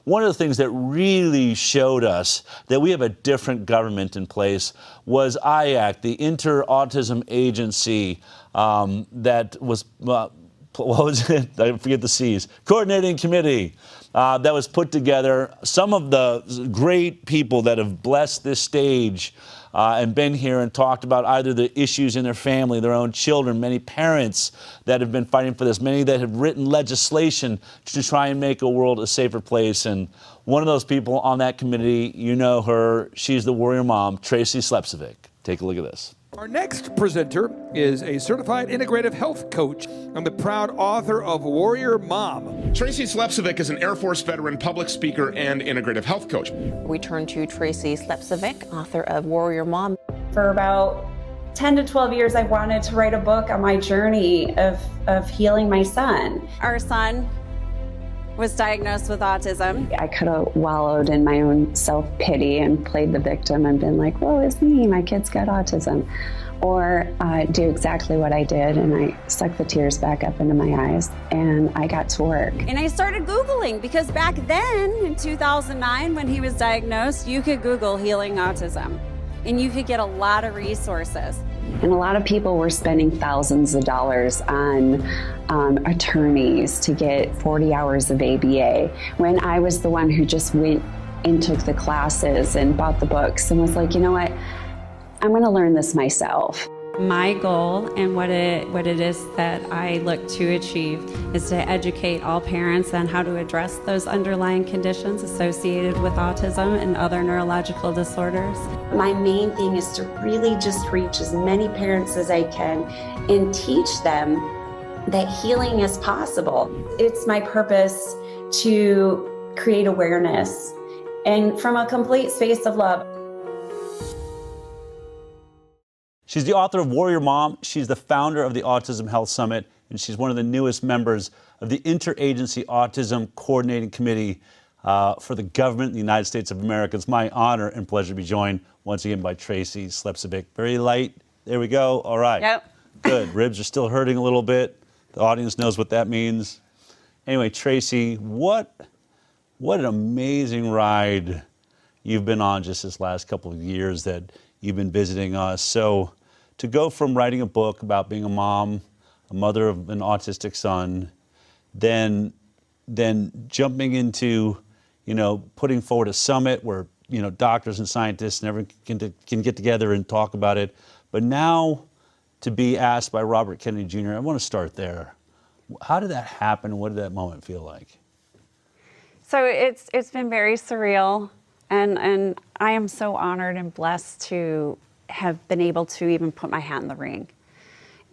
one of the things that really showed us that we have a different government in place was IACC, the Autism Agency, that was, what was it? I forget the C's. Coordinating Committee that was put together. Some of the great people that have blessed this stage and been here and talked about either the issues in their family, their own children, many parents that have been fighting for this, many that have written legislation to try and make a world a safer place. And one of those people on that committee, you know her, she's the warrior mom, Tracy Slepcevic. Take a look at this. Our next presenter is a certified integrative health coach and the proud author of Warrior Mom. Tracy Slepcevic is an Air Force veteran, public speaker, and integrative health coach. We turn to Tracy Slepcevic, author of Warrior Mom. For about 10 to 12 years, I wanted to write a book on my journey of healing my son. Our son was diagnosed with autism. I could have wallowed in my own self-pity and played the victim and been like, woe is me, my kid's got autism. Or do exactly what I did, and I sucked the tears back up into my eyes, and I got to work. And I started Googling, because back then, in 2009, when he was diagnosed, you could Google healing autism, and you could get a lot of resources. And a lot of people were spending thousands of dollars on attorneys to get 40 hours of ABA, when I was the one who just went and took the classes and bought the books and was like, you know what, I'm going to learn this myself. My goal and what it is that I look to achieve is to educate all parents on how to address those underlying conditions associated with autism and other neurological disorders. My main thing is to really just reach as many parents as I can and teach them that healing is possible. It's my purpose to create awareness and from a complete space of love. She's the author of Warrior Mom. She's the founder of the Autism Health Summit, and she's one of the newest members of the Interagency Autism Coordinating Committee for the government in the United States of America. It's my honor and pleasure to be joined once again by Tracy Slepcevic. Very light. There we go. All right. Yep. Good. Ribs are still hurting a little bit. The audience knows what that means. Anyway, Tracy, what an amazing ride you've been on just this last couple of years that you've been visiting us. So to go from writing a book about being a mom, a mother of an autistic son, then jumping into, putting forward a summit where, doctors and scientists and everyone can get together and talk about it. But now to be asked by Robert Kennedy Jr., I want to start there. How did that happen? What did that moment feel like? So it's been very surreal, and I am so honored and blessed to have been able to even put my hat in the ring.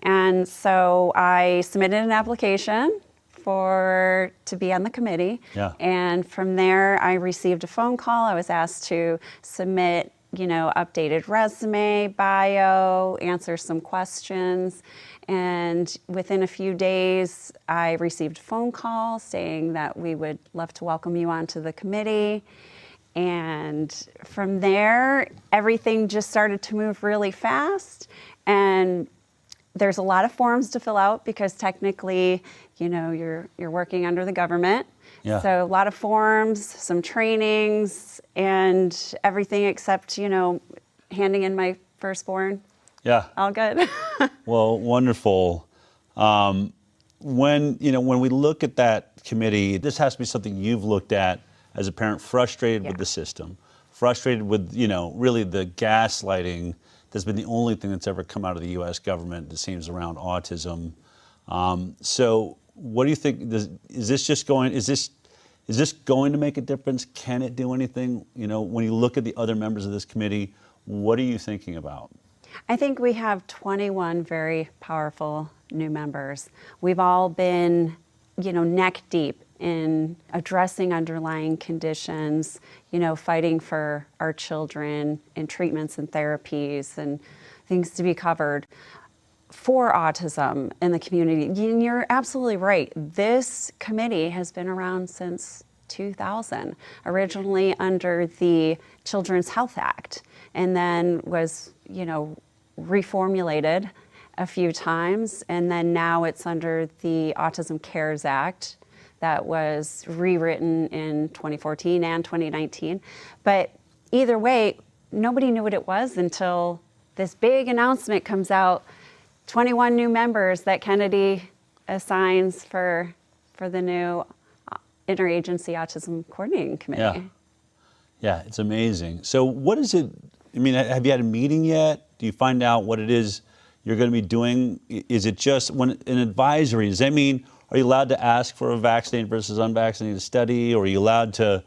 And so I submitted an application to be on the committee. Yeah. And from there, I received a phone call. I was asked to submit, updated resume, bio, answer some questions. And within a few days, I received a phone call saying that we would love to welcome you onto the committee. And from there, everything just started to move really fast. And there's a lot of forms to fill out because technically, you're working under the government. Yeah. So a lot of forms, some trainings, and everything except, handing in my firstborn. Yeah. All good. Well, wonderful. When we look at that committee, this has to be something you've looked at as a parent, frustrated with the system, frustrated with, really the gaslighting that's been the only thing that's ever come out of the U.S. government, it seems, around autism. So what do you think, is this going to make a difference? Can it do anything? When you look at the other members of this committee, what are you thinking about? I think we have 21 very powerful new members. We've all been, neck deep in addressing underlying conditions, fighting for our children and treatments and therapies and things to be covered for autism in the community. And you're absolutely right. This committee has been around since 2000, originally under the Children's Health Act, and then was, reformulated a few times, and then now it's under the Autism Cares Act that was rewritten in 2014 and 2019. But either way, nobody knew what it was until this big announcement comes out, 21 new members that Kennedy assigns for the new Interagency Autism Coordinating Committee. Yeah, it's amazing. So what is it, I mean, have you had a meeting yet? Do you find out what it is you're going to be doing? Is it just when an advisory, does that mean, are you allowed to ask for a vaccinated versus unvaccinated study? Or are you allowed to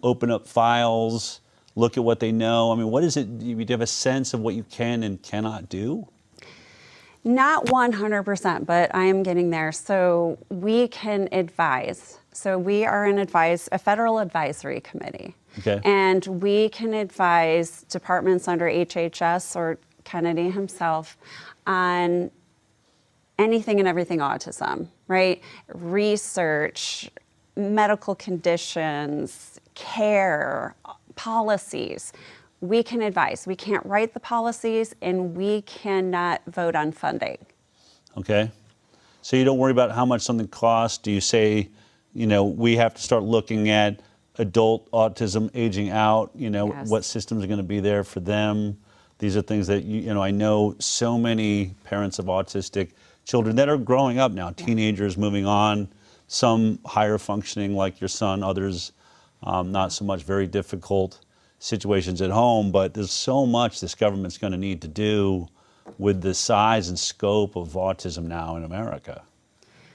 open up files, look at what they know? I mean, what is it, do you have a sense of what you can and cannot do? Not 100%, but I am getting there. So we can advise. So we are a federal advisory committee. Okay. And we can advise departments under HHS or Kennedy himself on anything and everything autism, right? Research, medical conditions, care, policies. We can advise. We can't write the policies, and we cannot vote on funding. Okay. So you don't worry about how much something costs. Do you say, we have to start looking at adult autism aging out, Yes. what systems are going to be there for them? These are things that, I know so many parents of autistic children that are growing up now, teenagers moving on, some higher functioning like your son, others not so much, very difficult situations at home. But there's so much this government's going to need to do with the size and scope of autism now in America.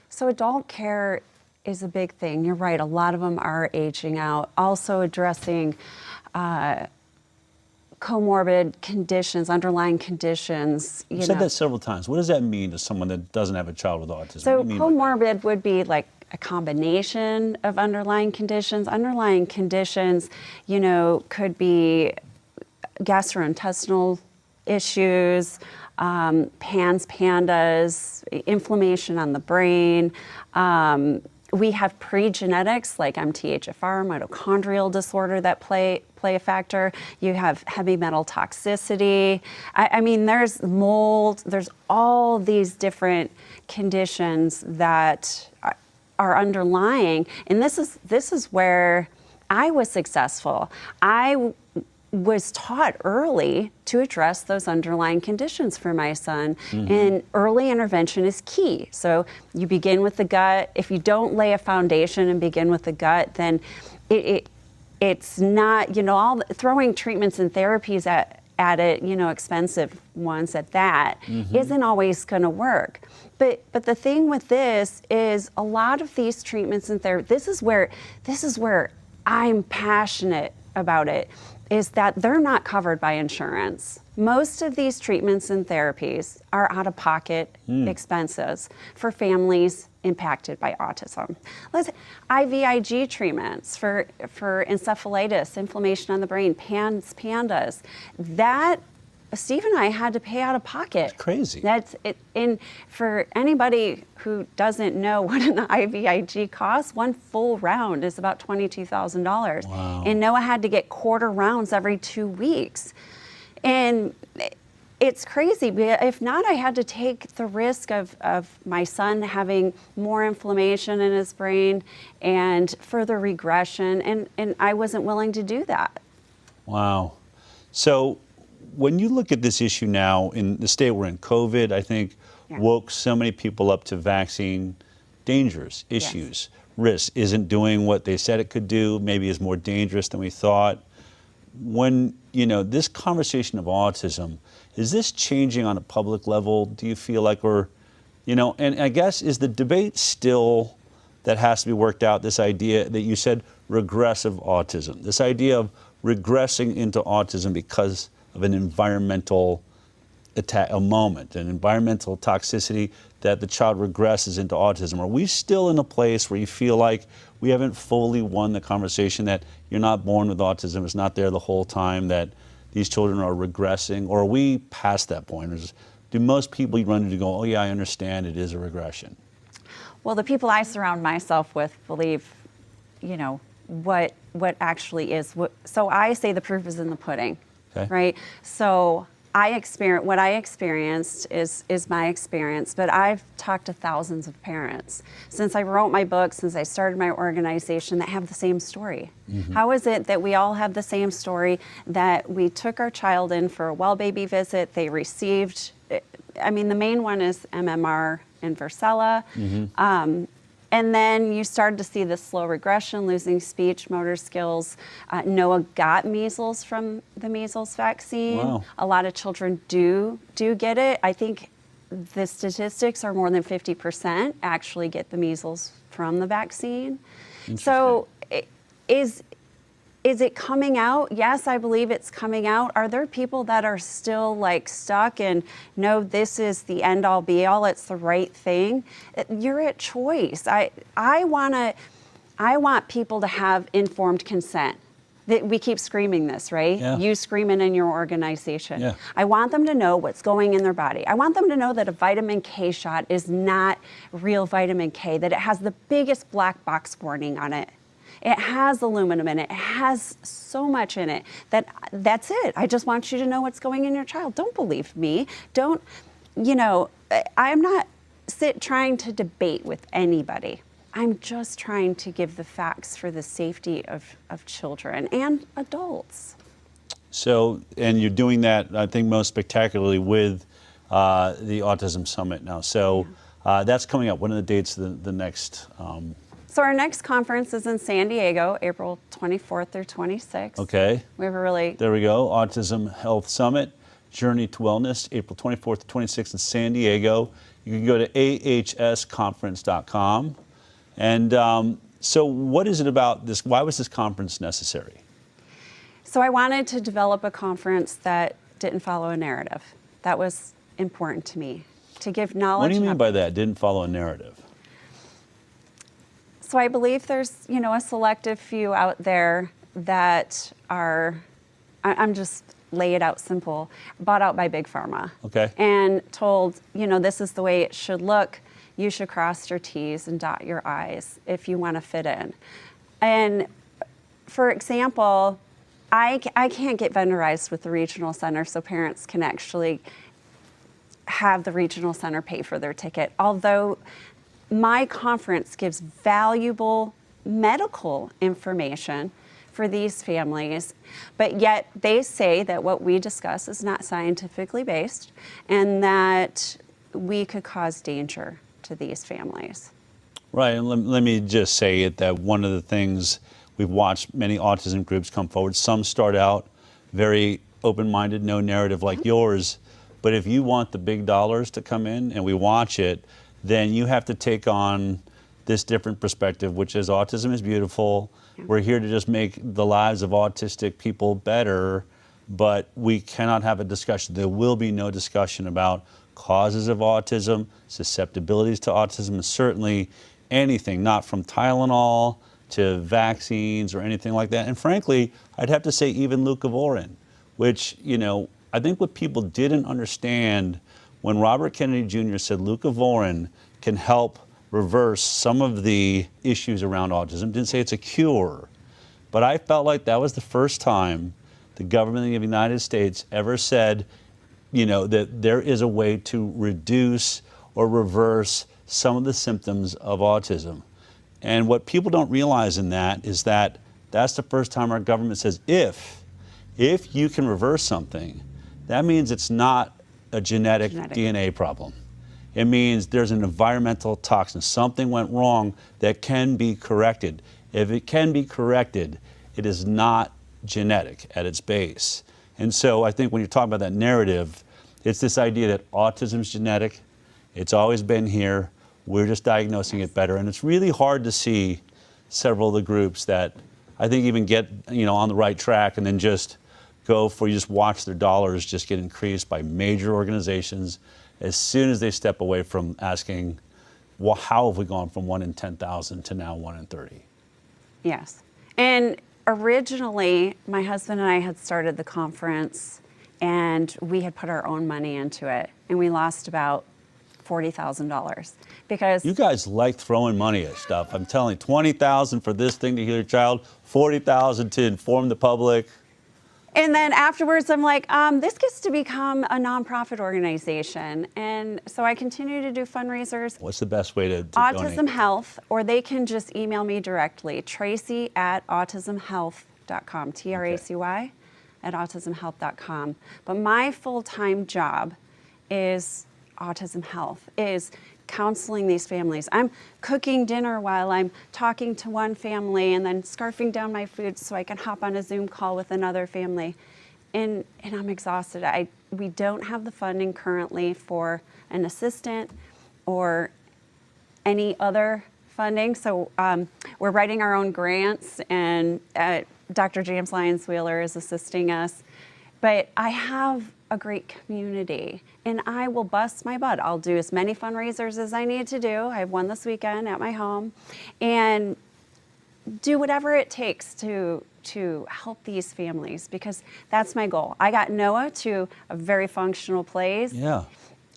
So adult care is a big thing. You're right. A lot of them are aging out. Also addressing comorbid conditions, underlying conditions. You said that several times. What does that mean to someone that doesn't have a child with autism? So What do you mean by that? comorbid would be like a combination of underlying conditions. Underlying conditions, could be gastrointestinal issues, pandas, inflammation on the brain. We have pre-genetics like MTHFR, mitochondrial disorder that play a factor. You have heavy metal toxicity. I mean, there's mold. There's all these different conditions that are underlying, and this is where I was successful. I was taught early to address those underlying conditions for my son. Mm-hmm. And early intervention is key. So you begin with the gut. If you don't lay a foundation and begin with the gut, then it's not, throwing treatments and therapies at it, expensive ones at that, mm-hmm. isn't always going to work. But the thing with this is a lot of these treatments and therapy, this is where I'm passionate about it, is that they're not covered by insurance. Most of these treatments and therapies are out-of-pocket expenses for families impacted by autism. IVIG treatments for encephalitis, inflammation on the brain, pandas. That Steve and I had to pay out of pocket. It's crazy. That's it. And for anybody who doesn't know what an IVIG costs, one full round is about $22,000. Wow. And Noah had to get quarter rounds every 2 weeks. And it's crazy. If not, I had to take the risk of my son having more inflammation in his brain and further regression. And I wasn't willing to do that. Wow. So when you look at this issue now in the state we're in, COVID, I think, woke so many people up to vaccine dangers, issues, risks, isn't doing what they said it could do, maybe is more dangerous than we thought. When, this conversation of autism, is this changing on a public level? Do you feel like and I guess, is the debate still that has to be worked out, this idea that you said regressive autism, this idea of regressing into autism because of an environmental attack, an environmental toxicity, that the child regresses into autism? Are we still in a place where you feel like we haven't fully won the conversation that you're not born with autism, it's not there the whole time, that these children are regressing? Or are we past that point? Do most people you run into go, oh yeah, I understand it is a regression? Well, the people I surround myself with believe, what actually is. So I say the proof is in the pudding. Okay. Right? So what I experienced is my experience, but I've talked to thousands of parents since I wrote my book, since I started my organization, that have the same story. How is it that we all have the same story, that we took our child in for a well baby visit, they received, I mean, the main one is MMR and varicella, and then you started to see the slow regression, losing speech, motor skills. Noah got measles from the measles vaccine. Wow. A lot of children do get it. I think the statistics are more than 50% actually get the measles from the vaccine. So is it coming out? Yes, I believe it's coming out. Are there people that are still like stuck and no, this is the end all be all, it's the right thing? You're at choice. I want people to have informed consent. We keep screaming this, right? Yeah. You scream it in your organization. Yeah. I want them to know what's going in their body. I want them to know that a vitamin K shot is not real vitamin K, that it has the biggest black box warning on it. It has aluminum in it. It has so much in it that's it. I just want you to know what's going in your child. Don't believe me. Don't, I'm not trying to debate with anybody. I'm just trying to give the facts for the safety of children and adults. So, and you're doing that, I think, most spectacularly with the Autism Summit now. So that's coming up. When are the dates of the next? So our next conference is in San Diego, April 24th through 26th. Okay. We have a really... There we go. Autism Health Summit, Journey to Wellness, April 24th to 26th in San Diego. You can go to ahsconference.com. And so what is it about this? Why was this conference necessary? So I wanted to develop a conference that didn't follow a narrative. That was important to me, to give knowledge. What do you mean by that? Didn't follow a narrative? So I believe there's, a selective few out there that are, I'm just lay it out simple, bought out by Big Pharma. Okay. And told, this is the way it should look. You should cross your T's and dot your I's if you want to fit in. And for example, I can't get vendorized with the regional center so parents can actually have the regional center pay for their ticket. Although my conference gives valuable medical information for these families, but yet they say that what we discuss is not scientifically based and that we could cause danger to these families. Right, and let me just say it that one of the things we've watched many autism groups come forward, some start out very open-minded, no narrative like yours, but if you want the big dollars to come in and we watch it, then you have to take on this different perspective, which is autism is beautiful. Yeah. We're here to just make the lives of autistic people better, but we cannot have a discussion. There will be no discussion about causes of autism, susceptibilities to autism, and certainly anything, not from Tylenol to vaccines or anything like that. And frankly, I'd have to say even leucovorin, which, I think what people didn't understand when Robert Kennedy Jr. said leucovorin can help reverse some of the issues around autism, didn't say it's a cure, but I felt like that was the first time the government of the United States ever said, that there is a way to reduce or reverse some of the symptoms of autism. And what people don't realize in that is that that's the first time our government says, if you can reverse something, that means it's not a genetic DNA problem. It means there's an environmental toxin. Something went wrong that can be corrected. If it can be corrected, it is not genetic at its base. And so I think when you're talking about that narrative, it's this idea that autism is genetic. It's always been here. We're just diagnosing it better. And it's really hard to see several of the groups that I think even get on the right track and then just go for, you just watch their dollars just get increased by major organizations as soon as they step away from asking, well, how have we gone from 1 in 10,000 to now 1 in 30? Yes. And originally, my husband and I had started the conference and we had put our own money into it and we lost about $40,000 because you guys like throwing money at stuff. I'm telling you, $20,000 for this thing to heal your child, $40,000 to inform the public. And then afterwards, I'm like, this gets to become a nonprofit organization. And so I continue to do fundraisers. What's the best way to Autism donate? Health, or they can just email me directly, tracy@autismhealth.com, Tracy @autismhealth.com. But my full-time job is Autism Health, is counseling these families. I'm cooking dinner while I'm talking to one family and then scarfing down my food so I can hop on a Zoom call with another family. And I'm exhausted. We don't have the funding currently for an assistant or any other funding. So we're writing our own grants, and Dr. James Lyons-Wheeler is assisting us. But I have a great community, and I will bust my butt. I'll do as many fundraisers as I need to do. I have one this weekend at my home, and do whatever it takes to help these families, because that's my goal. I got Noah to a very functional place,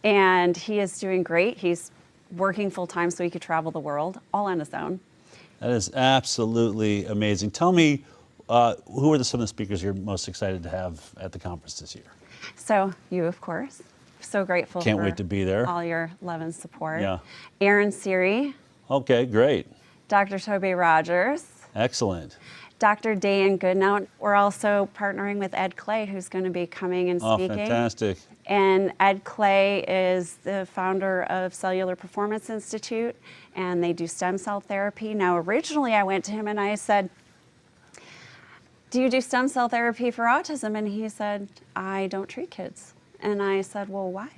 and he is doing great. He's working full time so he could travel the world all on his own. That is absolutely amazing. Tell me, who are some of the speakers you're most excited to have at the conference this year? So you, of course. So grateful. Can't for wait to be there. All your love and support. Yeah. Aaron Seary. Okay, great. Dr. Toby Rogers. Excellent. Dr. Dan Goodnow. We're also partnering with Ed Clay, who's going to be coming and speaking. Oh, fantastic. And Ed Clay is the founder of Cellular Performance Institute, and they do stem cell therapy. Now, originally I went to him and I said, do you do stem cell therapy for autism? And he said, I don't treat kids. And I said, well, why?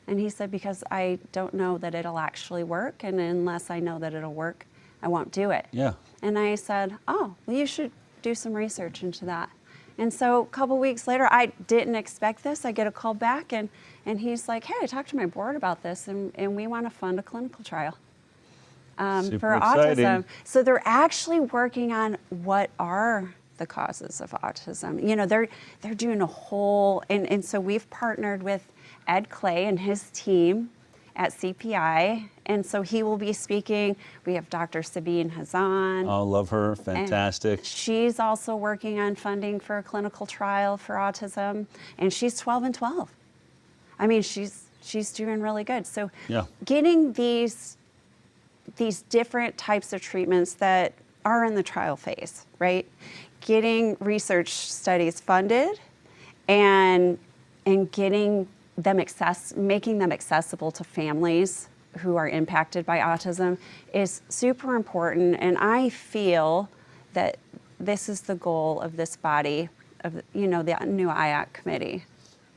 And he said, because I don't know that it'll actually work, and unless I know that it'll work, I won't do it. Yeah. And I said, oh, well, you should do some research into that. And so a couple weeks later, I didn't expect this. I get a call back, and he's like, hey, I talked to my board about this, and we want to fund a clinical trial for exciting. autism. So they're actually working on what are the causes of autism. You know, they're doing a whole, and so we've partnered with Ed Clay and his team at CPI, and so he will be speaking. We have Dr. Sabine Hazan. Oh, love her, fantastic. She's also working on funding for a clinical trial for autism, and she's 12 and 12. I mean, she's doing really good. So getting these different types of treatments that are in the trial phase, right? Getting research studies funded and getting them making them accessible to families who are impacted by autism is super important. And I feel that this is the goal of this body, of the new IACC committee.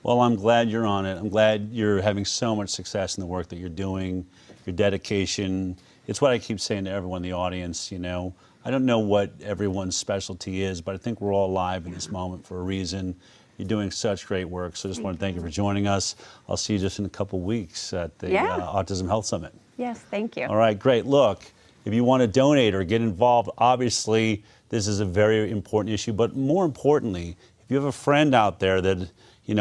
Well, I'm glad you're on it. I'm glad you're having so much success in the work that you're doing, your dedication. It's what I keep saying to everyone in the audience, I don't know what everyone's specialty is, but I think we're all alive in this moment for a reason. You're doing such great work, so I just want to thank you for joining us. I'll see you just in a couple weeks at the Autism Health Summit. Yes, thank you. All right, great. Look, if you want to donate or get involved, obviously this is a very important issue, but more importantly, if you have a friend out there that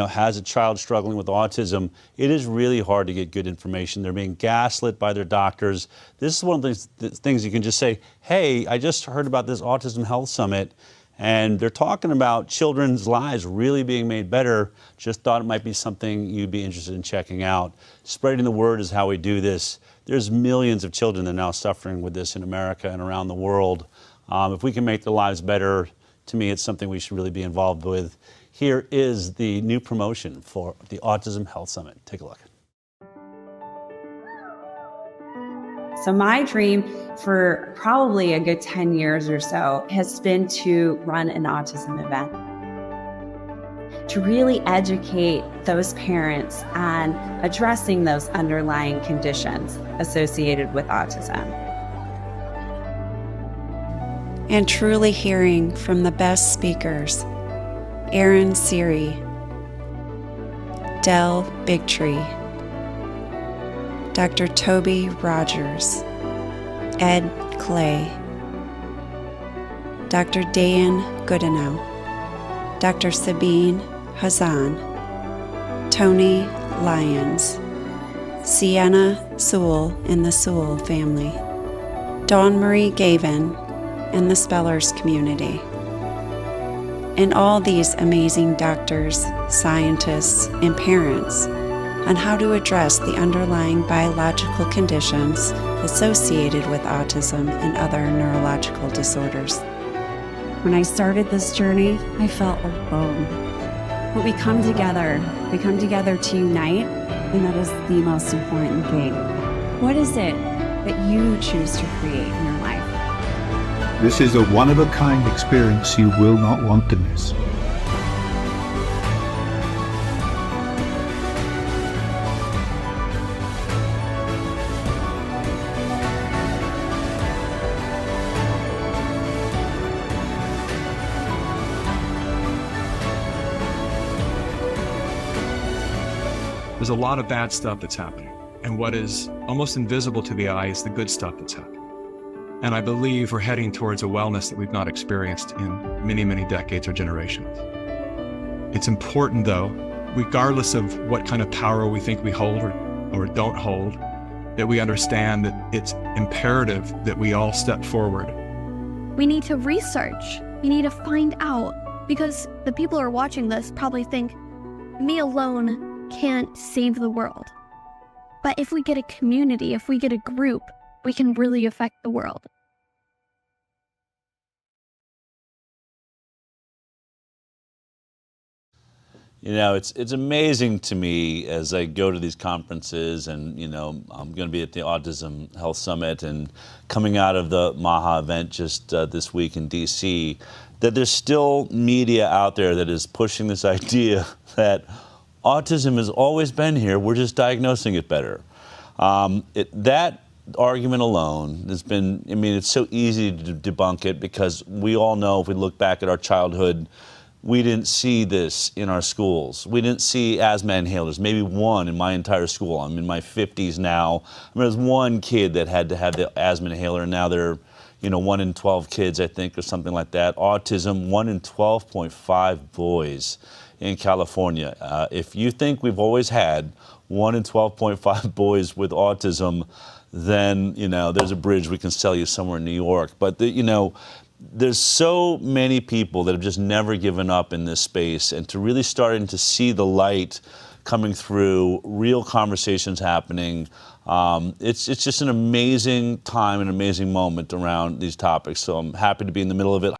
has a child struggling with autism, it is really hard to get good information. They're being gaslit by their doctors. This is one of the things you can just say, hey, I just heard about this Autism Health Summit, and they're talking about children's lives really being made better. Just thought it might be something you'd be interested in checking out. Spreading the word is how we do this. There's millions of children that are now suffering with this in America and around the world. If we can make their lives better, to me, it's something we should really be involved with. Here is the new promotion for the Autism Health Summit. Take a look. So my dream for probably a good 10 years or so has been to run an autism event, to really educate those parents on addressing those underlying conditions associated with autism. And truly hearing from the best speakers, Aaron Seary, Del Bigtree, Dr. Toby Rogers, Ed Clay, Dr. Dan Goodenow, Dr. Sabine Hazan, Tony Lyons, Sienna Sewell and the Sewell family, Dawn Marie Gavin and the Spellers community, and all these amazing doctors, scientists, and parents on how to address the underlying biological conditions associated with autism and other neurological disorders. When I started this journey, I felt alone. But we come together to unite, and that is the most important thing. What is it that you choose to create in your life? This is a one-of-a-kind experience you will not want to miss. There's a lot of bad stuff that's happening, and what is almost invisible to the eye is the good stuff that's happening. And I believe we're heading towards a wellness that we've not experienced in many, many decades or generations. It's important, though, regardless of what kind of power we think we hold or don't hold, that we understand that it's imperative that we all step forward. We need to research. We need to find out, because the people who are watching this probably think, me alone can't save the world. But if we get a community, if we get a group, we can really affect the world. You know, it's amazing to me as I go to these conferences, and you know, I'm going to be at the Autism Health Summit and coming out of the MAHA event just this week in DC, that there's still media out there that is pushing this idea that autism has always been here, we're just diagnosing it better. That argument alone has been, I mean, it's so easy to debunk it, because we all know, if we look back at our childhood, we didn't see this in our schools. We didn't see asthma inhalers, maybe one in my entire school. I'm in my 50s now. I mean, there's one kid that had to have the asthma inhaler, and now they're, you know, 1 in 12 kids, I think, or something like that. Autism, 1 in 12.5 boys in California. If you think we've always had 1 in 12.5 boys with autism, then, you know, there's a bridge we can sell you somewhere in New York. But, you know, there's so many people that have just never given up in this space, and to really starting to see the light coming through, real conversations happening. It's just an amazing time, an amazing moment around these topics. So I'm happy to be in the middle of it.